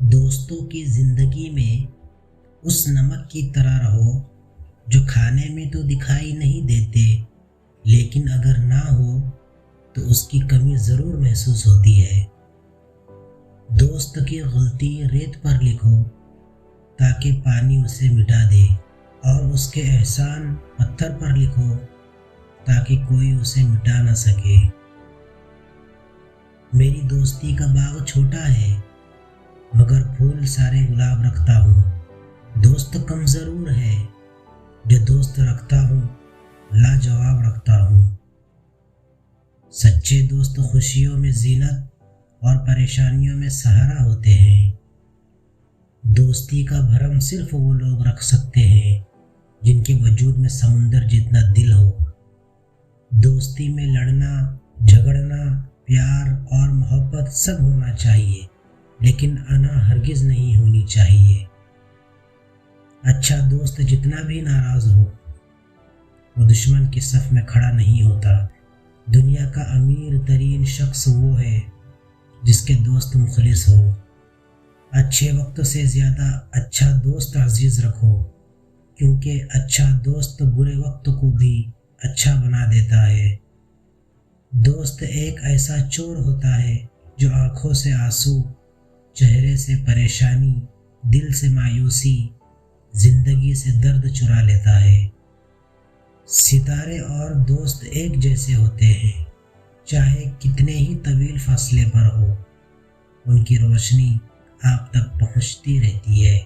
دوستوں کی زندگی میں اس نمک کی طرح رہو جو کھانے میں تو دکھائی نہیں دیتے، لیکن اگر نہ ہو تو اس کی کمی ضرور محسوس ہوتی ہے۔ دوست کی غلطی ریت پر لکھو تاکہ پانی اسے مٹا دے، اور اس کے احسان پتھر پر لکھو تاکہ کوئی اسے مٹا نہ سکے۔ میری دوستی کا باغ چھوٹا ہے مگر پھول سارے گلاب رکھتا ہوں۔ دوست کم ضرور ہے، جو دوست رکھتا ہوں لاجواب رکھتا ہوں۔ سچے دوست خوشیوں میں زینت اور پریشانیوں میں سہارا ہوتے ہیں۔ دوستی کا بھرم صرف وہ لوگ رکھ سکتے ہیں جن کے وجود میں سمندر جتنا دل ہو۔ دوستی میں لڑنا، جھگڑنا، پیار اور محبت سب ہونا چاہیے، لیکن انا ہرگز نہیں ہونی چاہیے۔ اچھا دوست جتنا بھی ناراض ہو، وہ دشمن کے صف میں کھڑا نہیں ہوتا۔ دنیا کا امیر ترین شخص وہ ہے جس کے دوست مخلص ہو۔ اچھے وقت سے زیادہ اچھا دوست عزیز رکھو، کیونکہ اچھا دوست برے وقت کو بھی اچھا بنا دیتا ہے۔ دوست ایک ایسا چور ہوتا ہے جو آنکھوں سے آنسو، چہرے سے پریشانی، دل سے مایوسی، زندگی سے درد چرا لیتا ہے۔ ستارے اور دوست ایک جیسے ہوتے ہیں، چاہے کتنے ہی طویل فاصلے پر ہو، ان کی روشنی آپ تک پہنچتی رہتی ہے۔